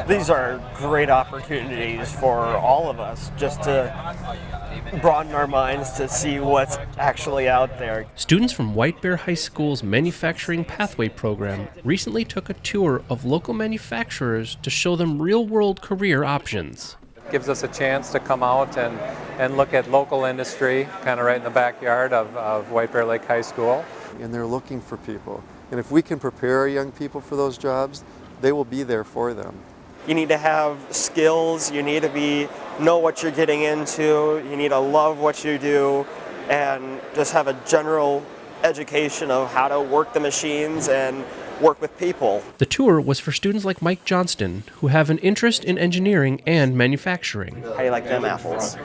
These are great opportunities for all of us just to broaden our minds to see what's actually out there. Students from White Bear High School's Manufacturing Pathway program recently took a tour of local manufacturers to show them real-world career options. Gives us a chance to come out and look at local industry, kind of right in the backyard of White Bear Lake High School. And they're looking for people. And if we can prepare our young people for those jobs, they will be there for them. You need to have skills, you need to know what you're getting into, you need to love what you do, and just have a general education of how to work the machines and work with people. The tour was for students like Mike Johnston, who have an interest in engineering and manufacturing. How do you like them apples?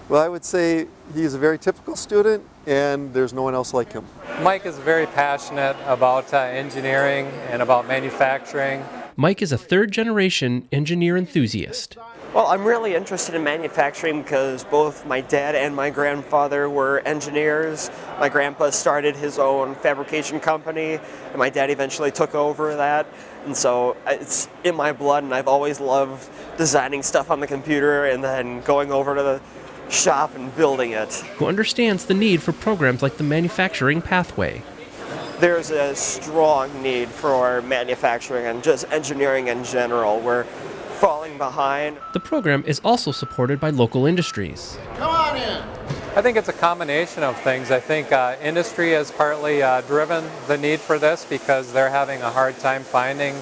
Well, I would say he's a very typical student, and there's no one else like him. Mike is very passionate about engineering and about manufacturing. Mike is a third-generation engineer enthusiast. Well, I'm really interested in manufacturing because both my dad and my grandfather were engineers. My grandpa started his own fabrication company, and my dad eventually took over that. And so it's in my blood, and I've always loved designing stuff on the computer and then going over to the shop and building it. Who understands the need for programs like the Manufacturing Pathway. There's a strong need for manufacturing and just engineering in general. We're falling behind. The program is also supported by local industries. Come on in. I think it's a combination of things. I think industry has partly driven the need for this because they're having a hard time finding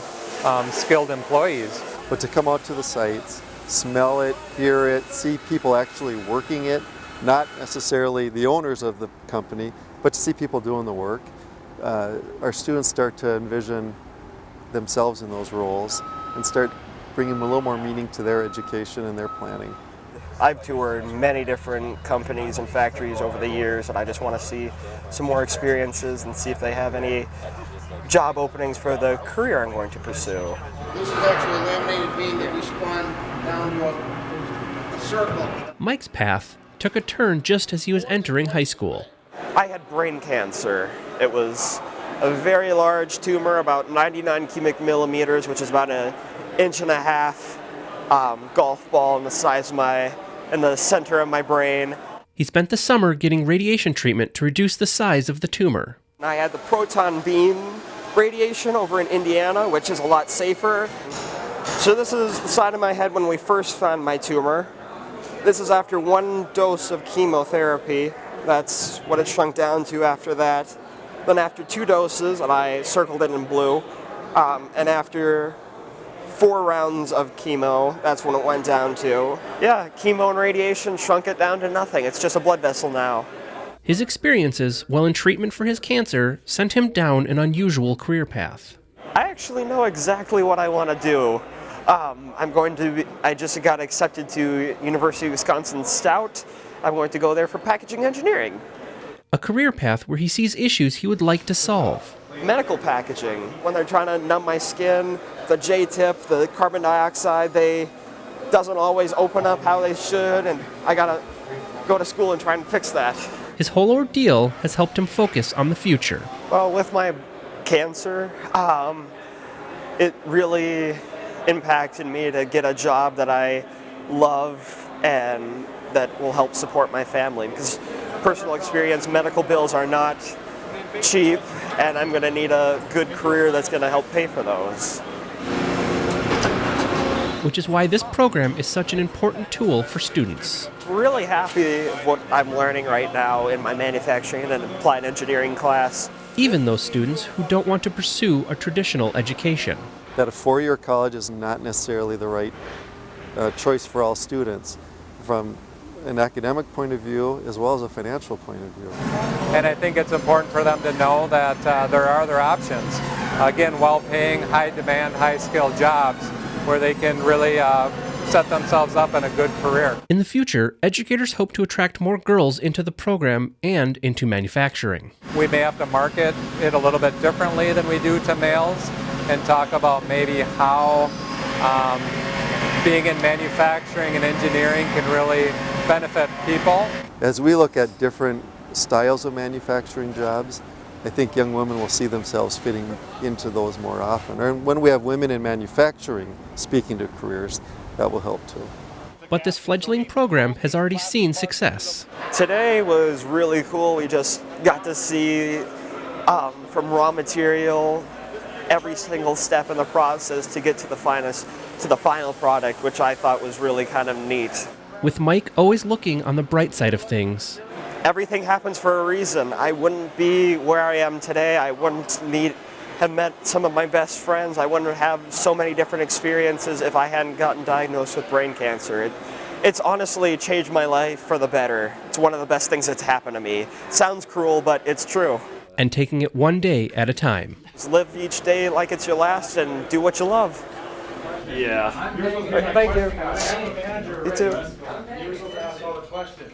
skilled employees. But to come out to the sites, smell it, hear it, see people actually working it, not necessarily the owners of the company, but to see people doing the work. Our students start to envision themselves in those roles and start bringing a little more meaning to their education and their planning. I've toured many different companies and factories over the years, and I just want to see some more experiences and see if they have any job openings for the career I'm going to pursue. This is actually a laminated beam that we spun down to a circle. Mike's path took a turn just as he was entering high school. I had brain cancer. It was a very large tumor, about 99 cubic millimeters, which is about an inch and a half golf ball in the center of my brain. He spent the summer getting radiation treatment to reduce the size of the tumor. I had the proton beam radiation over in Indiana, which is a lot safer. So this is the side of my head when we first found my tumor. This is after one dose of chemotherapy. That's what it shrunk down to after that. Then after 2 doses, and I circled it in blue, and after 4 rounds of chemo, that's when it went down to. Yeah, chemo and radiation shrunk it down to nothing. It's just a blood vessel now. His experiences while in treatment for his cancer sent him down an unusual career path. I actually know exactly what I want to do. I just got accepted to University of Wisconsin Stout. I'm going to go there for packaging engineering. A career path where he sees issues he would like to solve. Medical packaging. When they're trying to numb my skin, the J-tip, the carbon dioxide, they doesn't always open up how they should, and I gotta go to school and try and fix that. His whole ordeal has helped him focus on the future. Well, with my cancer, it really impacted me to get a job that I love and that will help support my family, because personal experience, medical bills are not cheap, and I'm going to need a good career that's going to help pay for those. Which is why this program is such an important tool for students. Really happy with what I'm learning right now in my manufacturing and applied engineering class. Even those students who don't want to pursue a traditional education. That a 4-year college is not necessarily the right choice for all students from an academic point of view as well as a financial point of view. And I think it's important for them to know that there are other options. Again, well-paying, high-demand, high-skilled jobs where they can really set themselves up in a good career. In the future, educators hope to attract more girls into the program and into manufacturing. We may have to market it a little bit differently than we do to males and talk about maybe how being in manufacturing and engineering can really benefit people. As we look at different styles of manufacturing jobs, I think young women will see themselves fitting into those more often. Or when we have women in manufacturing speaking to careers, that will help too. But this fledgling program has already seen success. Today was really cool. We just got to see from raw material, every single step in the process to get to the final product, which I thought was really kind of neat. With Mike always looking on the bright side of things. Everything happens for a reason. I wouldn't be where I am today. I wouldn't have met some of my best friends. I wouldn't have so many different experiences if I hadn't gotten diagnosed with brain cancer. It's honestly changed my life for the better. It's one of the best things that's happened to me. It sounds cruel, but it's true. And taking it one day at a time. Just live each day like it's your last and do what you love. Yeah. Thank you. You too. You were supposed to ask all the questions.